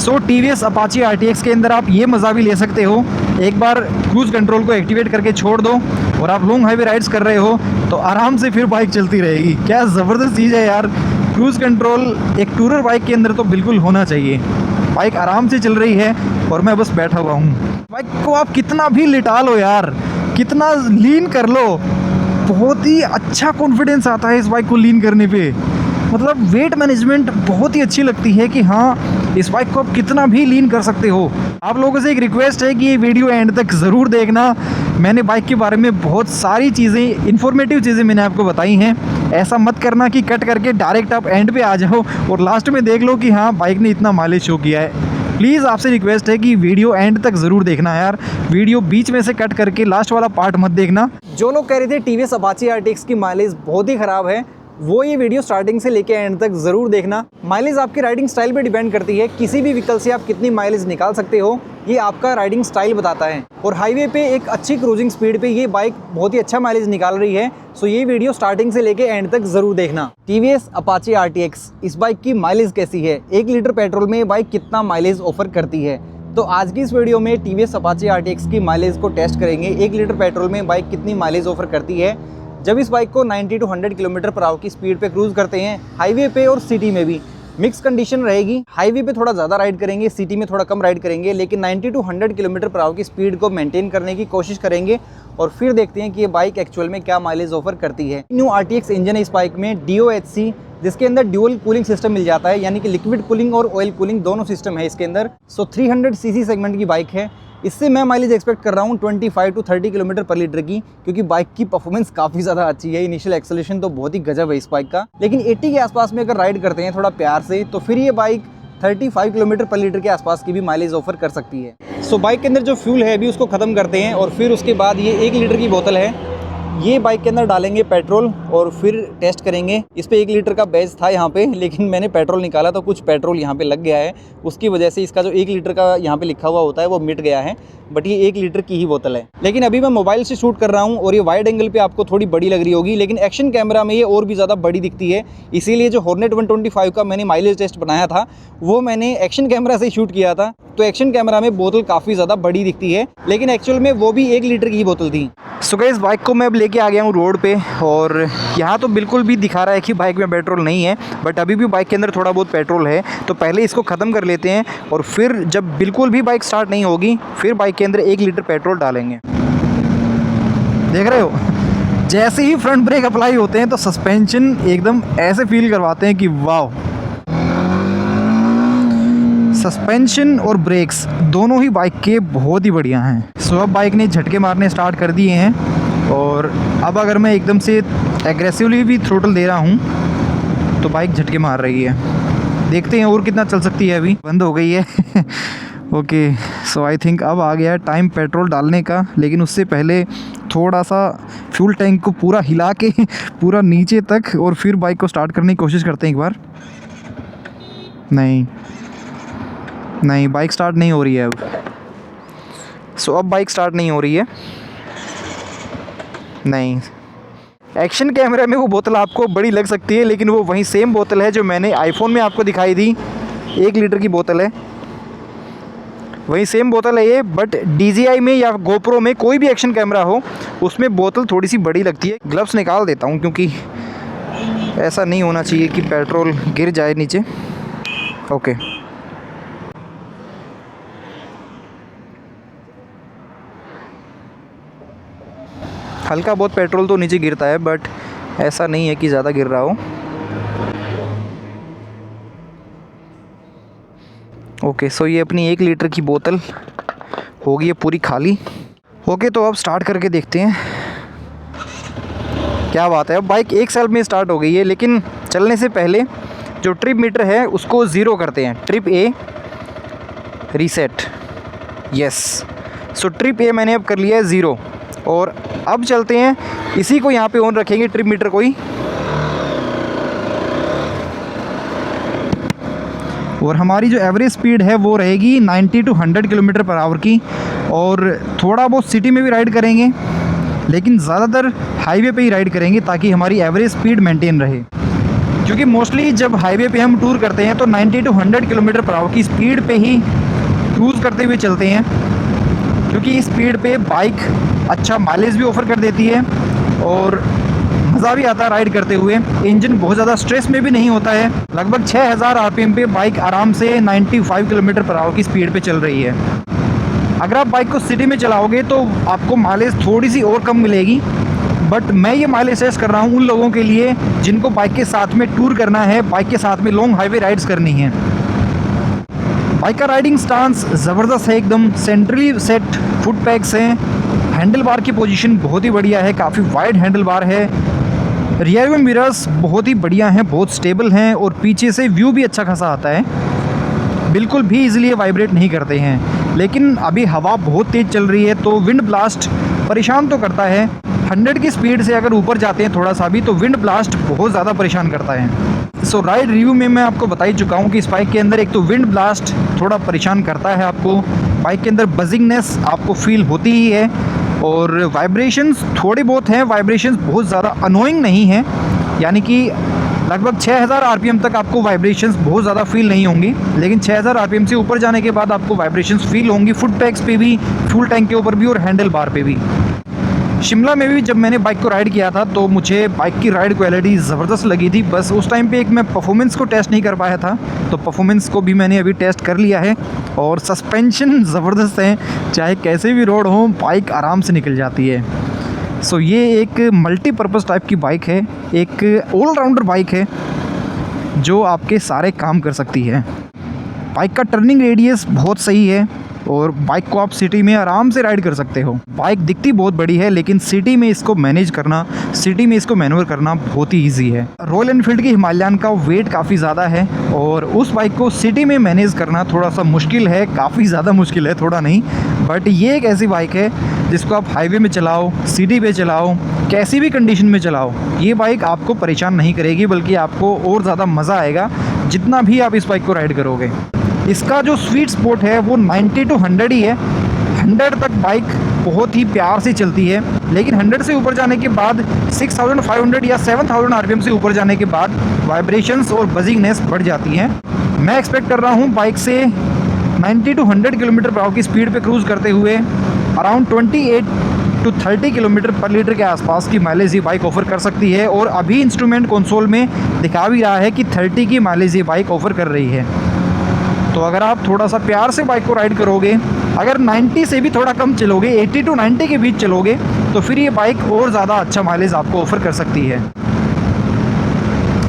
सो TVS Apache RTX के अंदर आप ये मज़ा भी ले सकते हो, एक बार क्रूज़ कंट्रोल को एक्टिवेट करके छोड़ दो और आप लॉन्ग हाईवे राइड्स कर रहे हो तो आराम से फिर बाइक चलती रहेगी। क्या ज़बरदस्त चीज़ है यार, क्रूज़ कंट्रोल एक टूरर बाइक के अंदर तो बिल्कुल होना चाहिए। बाइक आराम से चल रही है और मैं बस बैठा हुआ हूँ। बाइक को आप कितना भी लिटा लो यार, कितना लीन कर लो, बहुत ही अच्छा कॉन्फिडेंस आता है इस बाइक को लीन करने पे। मतलब वेट मैनेजमेंट बहुत ही अच्छी लगती है कि हाँ इस बाइक को आप कितना भी लीन कर सकते हो। आप लोगों से एक रिक्वेस्ट है कि ये वीडियो एंड तक ज़रूर देखना। मैंने बाइक के बारे में बहुत सारी चीज़ें, इन्फॉर्मेटिव चीज़ें मैंने आपको बताई हैं। ऐसा मत करना कि कट करके डायरेक्ट आप एंड पे आ जाओ और लास्ट में देख लो कि हाँ बाइक ने इतना माइलेज शो किया है। प्लीज़ आपसे रिक्वेस्ट है कि वीडियो एंड तक ज़रूर देखना यार, वीडियो बीच में से कट करके लास्ट वाला पार्ट मत देखना। जो लोग कह रहे थे TVS Apache RTX की माइलेज बहुत ही ख़राब है, वो ये वीडियो स्टार्टिंग से लेके एंड तक ज़रूर देखना। माइलेज आपकी राइडिंग स्टाइल पे डिपेंड करती है, किसी भी व्हीकल से आप कितनी माइलेज निकाल सकते हो ये आपका राइडिंग स्टाइल बताता है। और हाईवे पे एक अच्छी क्रूजिंग स्पीड पे ये बाइक बहुत ही अच्छा माइलेज निकाल रही है। सो ये वीडियो स्टार्टिंग से लेके एंड तक ज़रूर देखना। TVS Apache RTX, इस बाइक की माइलेज कैसी है, 1 लीटर पेट्रोल में ये बाइक कितना माइलेज ऑफर करती है। तो आज की इस वीडियो में TVS Apache RTX की माइलेज को टेस्ट करेंगे। 1 लीटर पेट्रोल में बाइक कितनी माइलेज ऑफर करती है जब इस बाइक को 90 to 100 किलोमीटर पर आवर की स्पीड पे क्रूज करते हैं, हाईवे पे और सिटी में भी। मिक्स कंडीशन रहेगी, हाईवे पे थोड़ा ज़्यादा राइड करेंगे, सिटी में थोड़ा कम राइड करेंगे, लेकिन 90 to 100 किलोमीटर पर आवर की स्पीड को मेंटेन करने की कोशिश करेंगे और फिर देखते हैं कि ये बाइक एक्चुअल में क्या माइलेज ऑफर करती है। न्यू RTX इंजन है इस बाइक में, DOHC, जिसके अंदर ड्यूअल कूलिंग सिस्टम मिल जाता है, यानी कि लिक्विड कूलिंग और ऑयल कूलिंग दोनों सिस्टम है इसके अंदर। 300 cc सेगमेंट की बाइक है। इससे मैं माइलेज एक्सपेक्ट कर रहा हूँ 25 to 30 किलोमीटर पर लीटर की, क्योंकि बाइक की परफॉर्मेंस काफ़ी ज़्यादा अच्छी है। इनिशियल एक्सेलरेशन तो बहुत ही गजब है इस बाइक का, लेकिन 80 के आसपास में अगर राइड करते हैं थोड़ा प्यार से तो फिर ये बाइक 35 किलोमीटर पर लीटर के आसपास की भी माइलेज ऑफर कर सकती है। सो बाइक के अंदर जो फ्यूल है अभी उसको ख़त्म करते हैं और फिर उसके बाद ये 1 लीटर की बोतल है, ये बाइक के अंदर डालेंगे पेट्रोल और फिर टेस्ट करेंगे। इस पे 1 लीटर का बैच था यहाँ पे, लेकिन मैंने पेट्रोल निकाला तो कुछ पेट्रोल यहाँ पे लग गया है, उसकी वजह से इसका जो 1 लीटर का यहाँ पे लिखा हुआ होता है वो मिट गया है। बट ये 1 लीटर की ही बोतल है। लेकिन अभी मैं मोबाइल से शूट कर रहा हूँ और ये वाइड एंगल पे आपको थोड़ी बड़ी लग रही होगी, लेकिन एक्शन कैमरा में ये और भी ज़्यादा बड़ी दिखती है। इसीलिए जो हॉर्नेट 125 का मैंने माइलेज टेस्ट बनाया था वो मैंने एक्शन कैमरा से शूट किया था, तो एक्शन कैमरा में बोतल काफ़ी ज़्यादा बड़ी दिखती है, लेकिन एक्चुअल में वो भी 1 लीटर की ही बोतल थी। सो गाइस, बाइक को मैं अब लेके आ गया हूँ रोड पे और यहाँ तो बिल्कुल भी दिखा रहा है कि बाइक में पेट्रोल नहीं है, बट अभी भी बाइक के अंदर थोड़ा बहुत पेट्रोल है। तो पहले इसको ख़त्म कर लेते हैं और फिर जब बिल्कुल भी बाइक स्टार्ट नहीं होगी फिर बाइक के अंदर 1 लीटर पेट्रोल डालेंगे। देख रहे हो, जैसे ही फ्रंट ब्रेक अप्लाई होते हैं तो सस्पेंशन एकदम ऐसे फील करवाते हैं कि वाह। सस्पेंशन और ब्रेक्स दोनों ही बाइक के बहुत ही बढ़िया हैं। सो अब बाइक ने झटके मारने स्टार्ट कर दिए हैं और अब अगर मैं एकदम से एग्रेसिवली भी थ्रोटल दे रहा हूँ तो बाइक झटके मार रही है। देखते हैं और कितना चल सकती है। अभी बंद हो गई है। ओके, सो आई थिंक अब आ गया है टाइम पेट्रोल डालने का, लेकिन उससे पहले थोड़ा सा फ्यूल टैंक को पूरा हिला के पूरा नीचे तक और फिर बाइक को स्टार्ट करने की कोशिश करते हैं एक बार। नहीं, बाइक स्टार्ट नहीं हो रही है अब। सो अब बाइक स्टार्ट नहीं हो रही है। नहीं, एक्शन कैमरे में वो बोतल आपको बड़ी लग सकती है, लेकिन वो वही सेम बोतल है जो मैंने आईफोन में आपको दिखाई थी। 1 लीटर की बोतल है, वही सेम बोतल है ये। बट DJI में या GoPro में कोई भी एक्शन कैमरा हो उसमें बोतल थोड़ी सी बड़ी लगती है। ग्लव्स निकाल देता हूँ क्योंकि ऐसा नहीं होना चाहिए कि पेट्रोल गिर जाए नीचे। ओके, हल्का बहुत पेट्रोल तो नीचे गिरता है, बट ऐसा नहीं है कि ज़्यादा गिर रहा हो। ओके, सो ये अपनी 1 लीटर की बोतल हो गई है पूरी खाली। ओके, तो अब स्टार्ट करके देखते हैं। क्या बात है, अब बाइक 1 सेल्फ में स्टार्ट हो गई है। लेकिन चलने से पहले जो ट्रिप मीटर है उसको 0 करते हैं। Trip A reset, yes. So trip A मैंने अब कर लिया है 0 और अब चलते हैं, इसी को यहाँ पे ऑन रखेंगे, ट्रिप मीटर को ही। और हमारी जो एवरेज स्पीड है वो रहेगी 90 to 100 किलोमीटर पर आवर की। और थोड़ा बहुत सिटी में भी राइड करेंगे, लेकिन ज़्यादातर हाईवे पे ही राइड करेंगे ताकि हमारी एवरेज स्पीड मेंटेन रहे। क्योंकि मोस्टली जब हाईवे पे हम टूर करते हैं तो 90 to 100 किलोमीटर पर आवर की स्पीड पे ही क्रूज़ करते हुए चलते हैं, क्योंकि इस स्पीड पे बाइक अच्छा माइलेज भी ऑफ़र कर देती है और मज़ा भी आता है राइड करते हुए। इंजन बहुत ज़्यादा स्ट्रेस में भी नहीं होता है। लगभग 6000 आरपीएम पे बाइक आराम से 95 किलोमीटर पर आवर की स्पीड पे चल रही है। अगर आप बाइक को सिटी में चलाओगे तो आपको माइलेज थोड़ी सी और कम मिलेगी, बट मैं ये माइलेज टेस्ट कर रहा हूँ उन लोगों के लिए जिनको बाइक के साथ में टूर करना है, बाइक के साथ में लॉन्ग हाईवे राइड्स करनी है। बाइक का राइडिंग स्टांस ज़बरदस्त है, एकदम सेंट्रली सेट फुट पैक्स हैं, हैंडल बार की पोजीशन बहुत ही बढ़िया है, काफ़ी वाइड हैंडल बार है, रियर व्यू मिरर्स बहुत ही बढ़िया हैं, बहुत स्टेबल हैं और पीछे से व्यू भी अच्छा खासा आता है, बिल्कुल भी इजीली वाइब्रेट नहीं करते हैं। लेकिन अभी हवा बहुत तेज़ चल रही है तो विंड ब्लास्ट परेशान तो करता है। 100 की स्पीड से अगर ऊपर जाते हैं थोड़ा सा भी तो विंड ब्लास्ट बहुत ज़्यादा परेशान करता है। सो राइड रिव्यू में मैं आपको बता ही चुका हूँ कि इस बाइक के अंदर एक तो विंड ब्लास्ट थोड़ा परेशान करता है आपको, बाइक के अंदर बजिंगनेस आपको फील होती ही है और वाइब्रेशंस थोड़े बहुत हैं, वाइब्रेशंस बहुत ज़्यादा अनोइंग नहीं हैं, यानी कि लगभग 6000 आरपीएम तक आपको वाइब्रेशंस बहुत ज़्यादा फील नहीं होंगी, लेकिन 6000 आरपीएम से ऊपर जाने के बाद आपको वाइब्रेशंस फील होंगी, फुट पैक्स पे भी, फ्यूल टैंक के ऊपर भी और हैंडल बार पे भी। शिमला में भी जब मैंने बाइक को राइड किया था तो मुझे बाइक की राइड क्वालिटी ज़बरदस्त लगी थी, बस उस टाइम पे एक मैं परफॉर्मेंस को टेस्ट नहीं कर पाया था, तो परफॉर्मेंस को भी मैंने अभी टेस्ट कर लिया है और सस्पेंशन ज़बरदस्त है, चाहे कैसे भी रोड हो बाइक आराम से निकल जाती है। सो ये एक मल्टीपर्पज़ टाइप की बाइक है, एक ऑलराउंडर बाइक है जो आपके सारे काम कर सकती है। बाइक का टर्निंग रेडियस बहुत सही है और बाइक को आप सिटी में आराम से राइड कर सकते हो। बाइक दिखती बहुत बड़ी है लेकिन सिटी में इसको मैनेज करना, सिटी में इसको मैनूवर करना बहुत ही ईजी है। रॉयल एनफील्ड की हिमालयन का वेट काफ़ी ज़्यादा है और उस बाइक को सिटी में मैनेज करना थोड़ा सा मुश्किल है, काफ़ी ज़्यादा मुश्किल है, थोड़ा नहीं, बट ये एक ऐसी बाइक है जिसको आप हाईवे में चलाओ, सिटी पे चलाओ, कैसी भी कंडीशन में चलाओ, ये बाइक आपको परेशान नहीं करेगी, बल्कि आपको और ज़्यादा मज़ा आएगा जितना भी आप इस बाइक को राइड करोगे। इसका जो स्वीट स्पॉट है वो 90 to 100 ही है। 100 तक बाइक बहुत ही प्यार से चलती है, लेकिन 100 से ऊपर जाने के बाद 6500 या 7000 आरपीएम से ऊपर जाने के बाद वाइब्रेशंस और बजिंगनेस बढ़ जाती हैं। मैं एक्सपेक्ट कर रहा हूँ बाइक से 90 to 100 किलोमीटर पर आवर की स्पीड पे क्रूज़ करते हुए अराउंड 28 to 30 किलोमीटर पर लीटर के आसपास की माइलेज ये बाइक ऑफ़र कर सकती है और अभी इंस्ट्रूमेंट कंसोल में दिखा भी रहा है कि 30 की माइलेज ये बाइक ऑफ़र कर रही है। तो अगर आप थोड़ा सा प्यार से बाइक को राइड करोगे, अगर 90 से भी थोड़ा कम चलोगे, 80 to 90 के बीच चलोगे, तो फिर ये बाइक और ज़्यादा अच्छा माइलेज आपको ऑफ़र कर सकती है।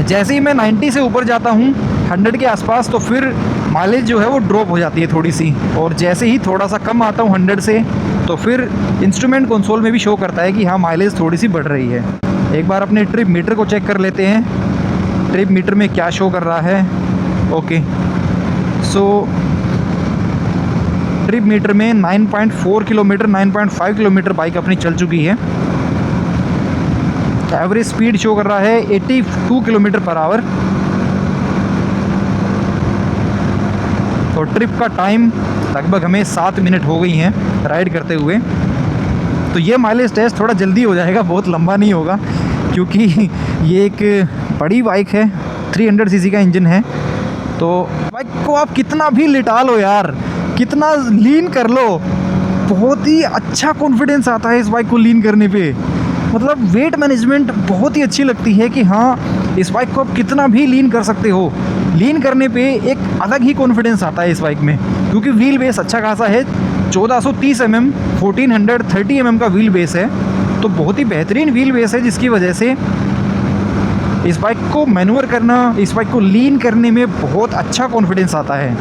जैसे ही मैं 90 से ऊपर जाता हूँ 100 के आसपास, तो फिर माइलेज जो है वो ड्रॉप हो जाती है थोड़ी सी, और जैसे ही थोड़ा सा कम आता हूँ 100 से, तो फिर इंस्ट्रूमेंट कंसोल में भी शो करता है कि हाँ माइलेज थोड़ी सी बढ़ रही है। एक बार अपने ट्रिप मीटर को चेक कर लेते हैं, ट्रिप मीटर में क्या शो कर रहा है। ओके, सो ट्रिप मीटर में 9.4 किलोमीटर, 9.5 किलोमीटर बाइक अपनी चल चुकी है। एवरेज स्पीड शो कर रहा है 82 किलोमीटर पर आवर। तो ट्रिप का टाइम लगभग हमें 7 मिनट हो गई हैं राइड करते हुए। तो ये माइलेज टेस्ट थोड़ा जल्दी हो जाएगा, बहुत लंबा नहीं होगा, क्योंकि ये एक बड़ी बाइक है, 300 सीसी का इंजन है। तो बाइक को आप कितना भी लिटा लो यार, कितना लीन कर लो, बहुत ही अच्छा कॉन्फिडेंस आता है इस बाइक को लीन करने पे। मतलब वेट मैनेजमेंट बहुत ही अच्छी लगती है कि हाँ इस बाइक को आप कितना भी लीन कर सकते हो। लीन करने पे एक अलग ही कॉन्फिडेंस आता है इस बाइक में, क्योंकि व्हील बेस अच्छा खासा है, 1430 mm, 1430 mm का व्हील बेस है। तो बहुत ही बेहतरीन व्हील बेस है, जिसकी वजह से इस बाइक को मैनूवर करना, इस बाइक को लीन करने में बहुत अच्छा कॉन्फिडेंस आता है।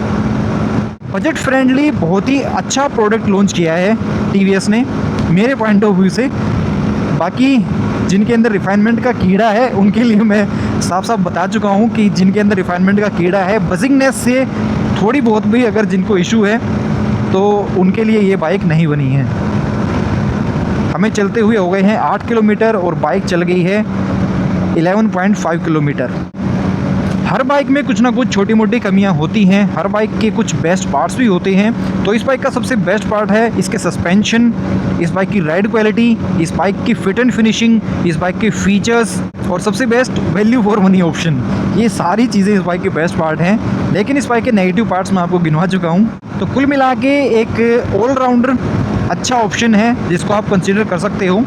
बजट फ्रेंडली बहुत ही अच्छा प्रोडक्ट लॉन्च किया है टीवीएस ने मेरे पॉइंट ऑफ व्यू से। बाकी जिनके अंदर रिफाइनमेंट का कीड़ा है उनके लिए मैं साफ साफ बता चुका हूँ कि जिनके अंदर रिफाइनमेंट का कीड़ा है, बजिंगनेस से थोड़ी बहुत भी अगर जिनको इशू है तो उनके लिए ये बाइक नहीं बनी है। हमें चलते हुए हो गए हैं 8 किलोमीटर और बाइक चल गई है 11.5 किलोमीटर। हर बाइक में कुछ ना कुछ छोटी मोटी कमियां होती हैं, हर बाइक के कुछ बेस्ट पार्ट्स भी होते हैं। तो इस बाइक का सबसे बेस्ट पार्ट है इसके सस्पेंशन, इस बाइक की राइड क्वालिटी, इस बाइक की फिट एंड फिनिशिंग, इस बाइक के फीचर्स और सबसे best value for money option. ये सारी चीज़ें इस बाइक के बेस्ट पार्ट हैं। लेकिन इस बाइक के नेगेटिव पार्ट्स मैं आपको गिनवा चुका हूँ। तो कुल मिला के एक ऑलराउंडर अच्छा ऑप्शन है जिसको आप कंसीडर कर सकते हो।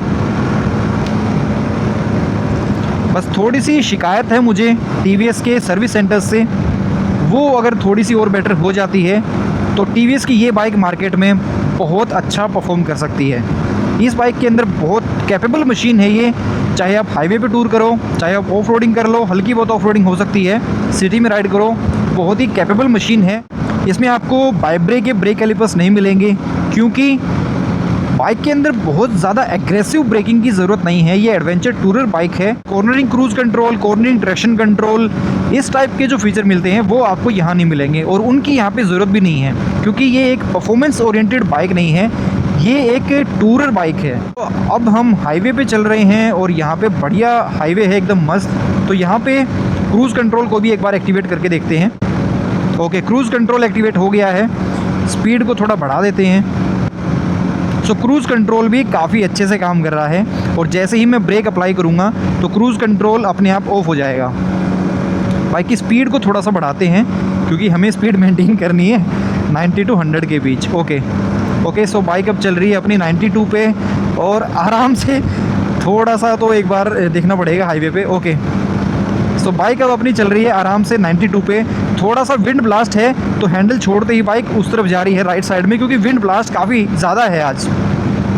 बस थोड़ी सी शिकायत है मुझे TVS के सर्विस सेंटर से, वो अगर थोड़ी सी और बेटर हो जाती है तो TVS की ये बाइक मार्केट में बहुत अच्छा परफॉर्म कर सकती है। इस बाइक के अंदर बहुत कैपेबल मशीन है ये, चाहे आप हाईवे पे टूर करो, चाहे आप ऑफ रोडिंग कर लो, हल्की बहुत ऑफ रोडिंग हो सकती है, सिटी में राइड करो, बहुत ही कैपेबल मशीन है। इसमें आपको बाइब्रेक के ब्रेक कैलिपर्स नहीं मिलेंगे क्योंकि बाइक के अंदर बहुत ज़्यादा एग्रेसिव ब्रेकिंग की ज़रूरत नहीं है। ये एडवेंचर टूरर बाइक है। Cornering cruise control, cornering traction control, इस टाइप के जो फीचर मिलते हैं वो आपको यहाँ नहीं मिलेंगे और उनकी यहाँ पे ज़रूरत भी नहीं है क्योंकि ये एक परफॉर्मेंस ओरिएंटेड बाइक नहीं है, ये एक टूरर बाइक है। तो अब हम हाईवे पे चल रहे हैं और यहाँ पे बढ़िया हाईवे है एकदम मस्त। तो यहाँ पे क्रूज़ कंट्रोल को भी एक बार एक्टिवेट करके देखते हैं। ओके, क्रूज़ कंट्रोल एक्टिवेट हो गया है। स्पीड को थोड़ा बढ़ा देते हैं। सो क्रूज़ कंट्रोल भी काफ़ी अच्छे से काम कर रहा है और जैसे ही मैं ब्रेक अप्लाई करूँगा तो क्रूज़ कंट्रोल अपने आप ऑफ हो जाएगा। बाइक की स्पीड को थोड़ा सा बढ़ाते हैं क्योंकि हमें स्पीड मेंटेन करनी है 90 to 100 के बीच। ओके, सो बाइक अब चल रही है अपनी 92 पे और आराम से, थोड़ा सा तो एक बार देखना पड़ेगा हाईवे पे। ओके, सो बाइक अब अपनी चल रही है आराम से 92 पे। थोड़ा सा विंड ब्लास्ट है तो हैंडल छोड़ते ही बाइक उस तरफ जा रही है राइट साइड में, क्योंकि विंड ब्लास्ट काफ़ी ज़्यादा है आज।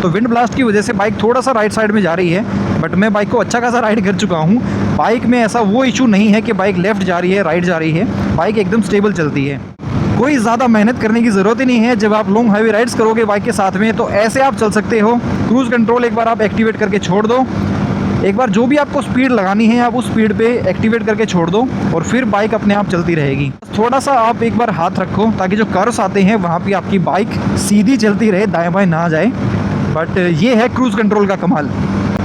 तो विंड ब्लास्ट की वजह से बाइक थोड़ा सा राइट साइड में जा रही है, बट मैं बाइक को अच्छा खासा राइड कर चुका हूँ। बाइक में ऐसा वो इशू नहीं है कि बाइक लेफ़्ट जा रही है, राइट जा रही है। बाइक एकदम स्टेबल चलती है। कोई ज़्यादा मेहनत करने की ज़रूरत ही नहीं है। जब आप लॉन्ग हाईवे राइड्स करोगे बाइक के साथ में तो ऐसे आप चल सकते हो। क्रूज़ कंट्रोल एक बार आप एक्टिवेट करके छोड़ दो, एक बार जो भी आपको स्पीड लगानी है आप उस स्पीड पे एक्टिवेट करके छोड़ दो और फिर बाइक अपने आप चलती रहेगी। थोड़ा सा आप एक बार हाथ रखो ताकि जो कर्व्स आते हैं वहाँ पे आपकी बाइक सीधी चलती रहे, दाएं बाएं ना जाए। बट ये है क्रूज़ कंट्रोल का कमाल।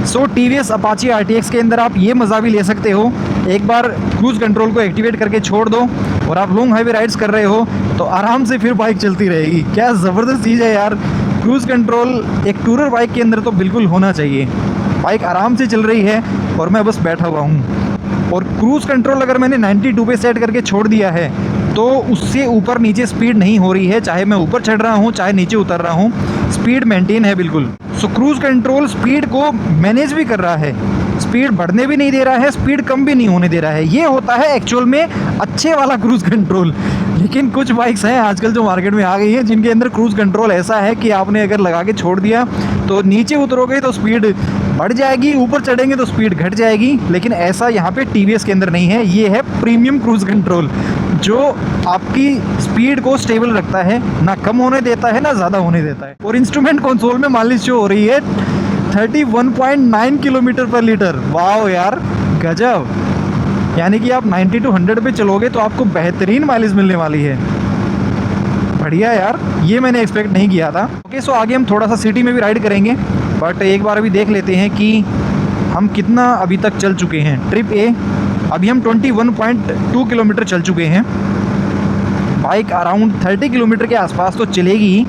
सो TVS अपाची RTX के अंदर आप ये मज़ा भी ले सकते हो। एक बार क्रूज़ कंट्रोल को एक्टिवेट करके छोड़ दो और आप लॉन्ग हाईवे राइड्स कर रहे हो तो आराम से फिर बाइक चलती रहेगी। क्या ज़बरदस्त चीज़ है यार। क्रूज़ कंट्रोल एक टूरर बाइक के अंदर तो बिल्कुल होना चाहिए। बाइक आराम से चल रही है और मैं बस बैठा हुआ हूँ। और क्रूज़ कंट्रोल अगर मैंने 92 पे सेट करके छोड़ दिया है तो उससे ऊपर नीचे स्पीड नहीं हो रही है, चाहे मैं ऊपर चढ़ रहा हूँ चाहे नीचे उतर रहा हूँ, स्पीड मेंटेन है बिल्कुल। सो क्रूज़ कंट्रोल स्पीड को मैनेज भी कर रहा है, स्पीड बढ़ने भी नहीं दे रहा है, स्पीड कम भी नहीं होने दे रहा है। ये होता है एक्चुअल में अच्छे वाला क्रूज़ कंट्रोल। लेकिन कुछ बाइक्स हैं आजकल जो मार्केट में आ गई हैं जिनके अंदर क्रूज़ कंट्रोल ऐसा है कि आपने अगर लगा के छोड़ दिया तो नीचे उतरोगे तो स्पीड बढ़ जाएगी, ऊपर चढ़ेंगे तो स्पीड घट जाएगी। लेकिन ऐसा यहाँ पे TVS के अंदर नहीं है। ये है प्रीमियम क्रूज़ कंट्रोल जो आपकी स्पीड को स्टेबल रखता है, ना कम होने देता है ना ज़्यादा होने देता है। और इंस्ट्रूमेंट कंसोल में माइलेज शो हो रही है 31.9 किलोमीटर पर लीटर। वाह यार, गजब। यानी कि आप 90 to 100 पे चलोगे तो आपको बेहतरीन माइलेज मिलने वाली है। बढ़िया यार, ये मैंने एक्सपेक्ट नहीं किया था। ओके, सो आगे हम थोड़ा सा सिटी में भी राइड करेंगे, बट एक बार अभी देख लेते हैं कि हम कितना अभी तक चल चुके हैं। ट्रिप ए अभी हम 21.2 किलोमीटर चल चुके हैं। बाइक अराउंड 30 किलोमीटर के आसपास तो चलेगी।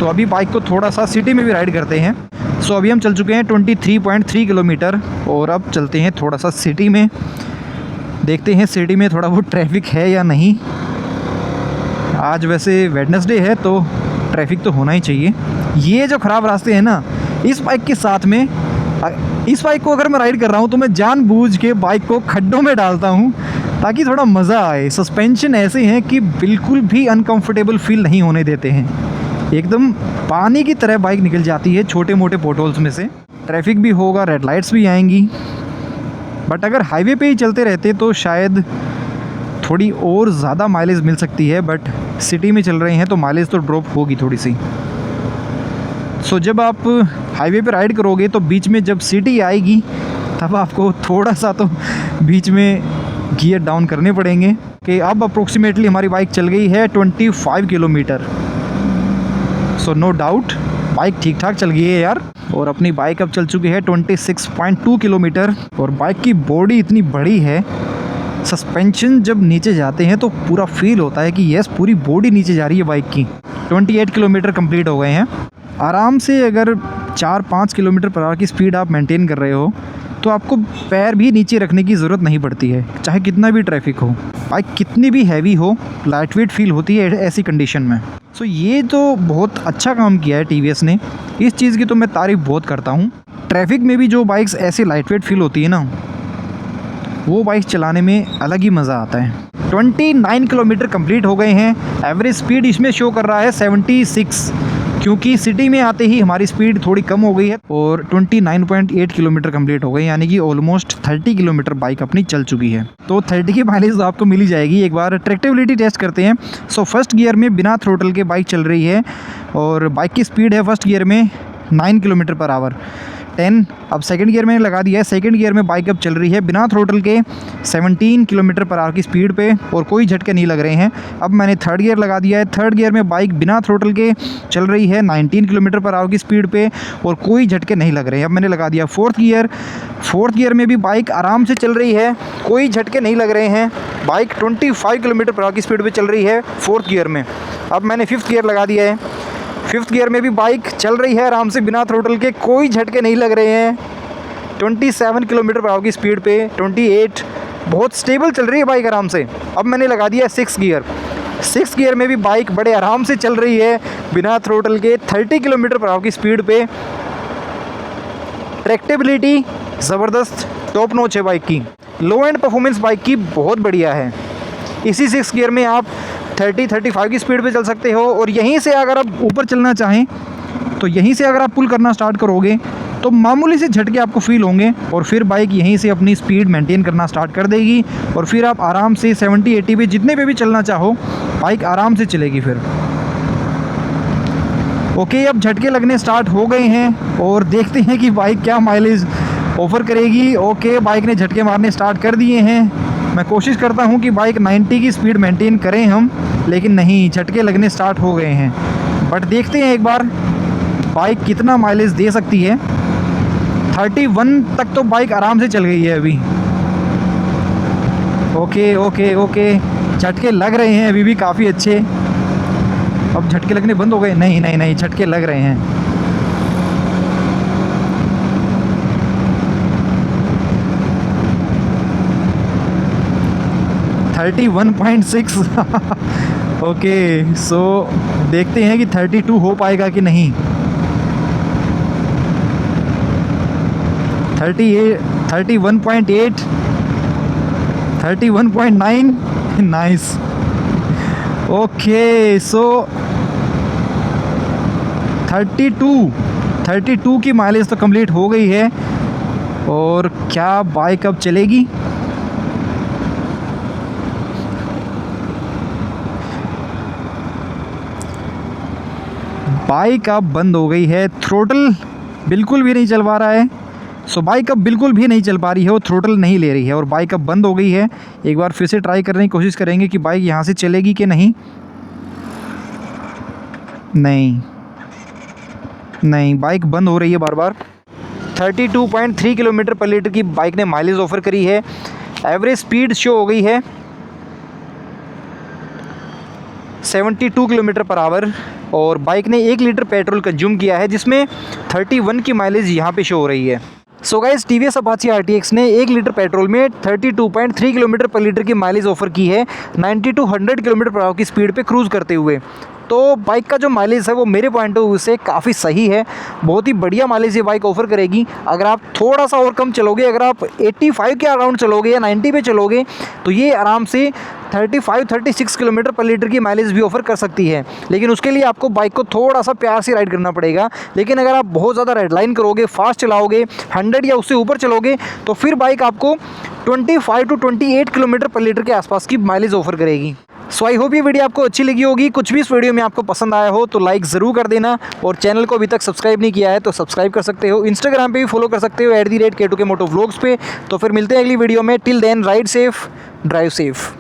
तो अभी बाइक को थोड़ा सा सिटी में भी राइड करते हैं। सो अभी हम चल चुके हैं 23.3 किलोमीटर और अब चलते हैं थोड़ा सा सिटी में। देखते हैं सिटी में थोड़ा बहुत ट्रैफिक है या नहीं। आज वैसे वेडनेसडे है तो ट्रैफिक तो होना ही चाहिए। ये जो ख़राब रास्ते हैं ना, इस बाइक के साथ में, इस बाइक को अगर मैं राइड कर रहा हूँ तो मैं जानबूझ के बाइक को खड्डों में डालता हूँ ताकि थोड़ा मज़ा आए। सस्पेंशन ऐसे हैं कि बिल्कुल भी अनकंफर्टेबल फील नहीं होने देते हैं। एकदम पानी की तरह बाइक निकल जाती है छोटे मोटे पोटहोल्स में से। ट्रैफिक भी होगा, रेड लाइट्स भी आएंगी। बट अगर हाईवे पे ही चलते रहते तो शायद थोड़ी और ज़्यादा माइलेज मिल सकती है, बट सिटी में चल रहे हैं तो माइलेज तो ड्रॉप होगी थोड़ी सी। सो जब आप हाईवे पे राइड करोगे तो बीच में जब सिटी आएगी तब आपको थोड़ा सा तो बीच में गियर डाउन करने पड़ेंगे। कि अब अप्रोक्सीमेटली हमारी बाइक चल गई है 25 kilometre. So no doubt bike ठीक ठाक चल गई है यार। और अपनी बाइक अब चल चुकी है 26.2 किलोमीटर। और बाइक की बॉडी इतनी बड़ी है, सस्पेंशन जब नीचे जाते हैं तो पूरा फील होता है कि यस, पूरी बॉडी नीचे जा रही है बाइक की। 28 किलोमीटर कंप्लीट हो गए हैं। आराम से अगर 4-5 किलोमीटर पर आवर की स्पीड आप मेंटेन कर रहे हो तो आपको पैर भी नीचे रखने की ज़रूरत नहीं पड़ती है, चाहे कितना भी ट्रैफिक हो। बाइक कितनी भी हैवी हो, लाइट वेट फील होती है ऐसी कंडीशन में। सो ये तो बहुत अच्छा काम किया है TVS ने, इस चीज़ की तो मैं तारीफ़ बहुत करता हूँ। ट्रैफिक में भी जो बाइक्स ऐसे लाइट वेट फील होती है ना, वो बाइक चलाने में अलग ही मज़ा आता है। 29 किलोमीटर कंप्लीट हो गए हैं। एवरेज स्पीड इसमें शो कर रहा है 76, क्योंकि सिटी में आते ही हमारी स्पीड थोड़ी कम हो गई है और 29.8 किलोमीटर कंप्लीट हो गए, यानी कि ऑलमोस्ट 30 किलोमीटर बाइक अपनी चल चुकी है। तो 30 की माइलेज आपको मिल ही जाएगी। एक बार ट्रैक्टेबिलिटी टेस्ट करते हैं। सो फर्स्ट गियर में बिना थ्रोटल के बाइक चल रही है और बाइक की स्पीड है फर्स्ट गियर में 9 किलोमीटर पर आवर 10। अब सेकंड गियर में लगा दिया है। सेकंड गियर में बाइक अब चल रही है बिना थ्रोटल के 17 किलोमीटर पर आवर की स्पीड पे और कोई झटके नहीं लग रहे हैं। अब मैंने थर्ड गियर लगा दिया है। थर्ड गियर में बाइक बिना थ्रोटल के चल रही है 19 किलोमीटर पर आवर की स्पीड पे और कोई झटके नहीं लग रहे हैं। अब मैंने लगा दिया फोर्थ गियर। फोर्थ गियर में भी बाइक आराम से चल रही है, कोई झटके नहीं लग रहे हैं। बाइक 25 किलोमीटर पर आवर की स्पीड पर चल रही है फोर्थ गियर में। अब मैंने फिफ्थ गियर लगा दिया है। फिफ्थ गियर में भी बाइक चल रही है आराम से बिना थ्रोटल के, कोई झटके नहीं लग रहे हैं। 27 किलोमीटर पर आवर की स्पीड पे 28, बहुत स्टेबल चल रही है बाइक आराम से। अब मैंने लगा दिया है सिक्स गियर। सिक्स गियर में भी बाइक बड़े आराम से चल रही है बिना थ्रोटल के 30 किलोमीटर पर आवर की स्पीड पे। ट्रैक्टेबिलिटी ज़बरदस्त टॉप नॉच है बाइक की। लो एंड परफॉर्मेंस बाइक की बहुत बढ़िया है। इसी सिक्स गियर में आप 30-35 की स्पीड पे चल सकते हो और यहीं से अगर आप ऊपर चलना चाहें तो यहीं से अगर आप पुल करना स्टार्ट करोगे तो मामूली से झटके आपको फील होंगे और फिर बाइक यहीं से अपनी स्पीड मेंटेन करना स्टार्ट कर देगी और फिर आप आराम से 70-80 पे जितने पे भी चलना चाहो बाइक आराम से चलेगी फिर। ओके, अब झटके लगने स्टार्ट हो गए हैं और देखते हैं कि बाइक क्या माइलेज ऑफ़र करेगी। ओके, बाइक ने झटके मारने स्टार्ट कर दिए हैं। मैं कोशिश करता हूं कि बाइक 90 की स्पीड मेंटेन करें हम, लेकिन नहीं, झटके लगने स्टार्ट हो गए हैं। बट देखते हैं एक बार बाइक कितना माइलेज दे सकती है। 31 तक तो बाइक आराम से चल गई है अभी। ओके ओके ओके, झटके लग रहे हैं अभी भी काफ़ी अच्छे। अब झटके लगने बंद हो गए? नहीं नहीं नहीं, झटके लग रहे हैं। 31.6 ओके, सो देखते हैं कि 32 हो पाएगा कि नहीं। 38, 31.8, 31.9, नाइस। ओके, सो 32 की माइलेज तो कंप्लीट हो गई है और क्या बाइक अब चलेगी? बाइक अब बंद हो गई है, थ्रोटल बिल्कुल भी नहीं चल पा रहा है। सो बाइक अब बिल्कुल भी नहीं चल पा रही है, वो थ्रोटल नहीं ले रही है और बाइक अब बंद हो गई है। एक बार फिर से ट्राई करने की कोशिश करेंगे कि बाइक यहाँ से चलेगी कि नहीं। नहीं, बाइक बंद हो रही है बार बार। 32.3 किलोमीटर पर लीटर की बाइक ने माइलेज ऑफ़र करी है। एवरेज स्पीड शो हो गई है 72 किलोमीटर पर आवर और बाइक ने 1 लीटर पेट्रोल कंज्यूम किया है, जिसमें 31 की माइलेज यहाँ पे शो हो रही है। So guys, TVS Apache RTX ने 1 लीटर पेट्रोल में 32.3 किलोमीटर पर लीटर की माइलेज ऑफ़र की है 90 to 100 किलोमीटर पर आवर की स्पीड पे क्रूज़ करते हुए। तो बाइक का जो माइलेज है वो मेरे पॉइंट ऑफ व्यू से काफ़ी सही है, बहुत ही बढ़िया माइलेज ये बाइक ऑफ़र करेगी। अगर आप थोड़ा सा और कम चलोगे, अगर आप 85 के अराउंड चलोगे या 90 पे चलोगे तो ये आराम से 35-36 किलोमीटर पर लीटर की माइलेज भी ऑफ़र कर सकती है। लेकिन उसके लिए आपको बाइक को थोड़ा सा प्यार से राइड करना पड़ेगा। लेकिन अगर आप बहुत ज़्यादा रेड लाइन करोगे, फास्ट चलाओगे, 100 या उससे ऊपर चलोगे तो फिर बाइक आपको 25 to 28 किलोमीटर पर लीटर के आसपास की माइलेज ऑफ़र करेगी। सो आई होप ये वीडियो आपको अच्छी लगी होगी। कुछ भी इस वीडियो में आपको पसंद आया हो तो लाइक ज़रूर कर देना और चैनल को अभी तक सब्सक्राइब नहीं किया है तो सब्सक्राइब कर सकते हो। इंस्टाग्राम पे भी फॉलो कर सकते हो @K2K मोटो व्लॉग्स पे। तो फिर मिलते हैं अगली वीडियो में। Till then ride safe, drive safe.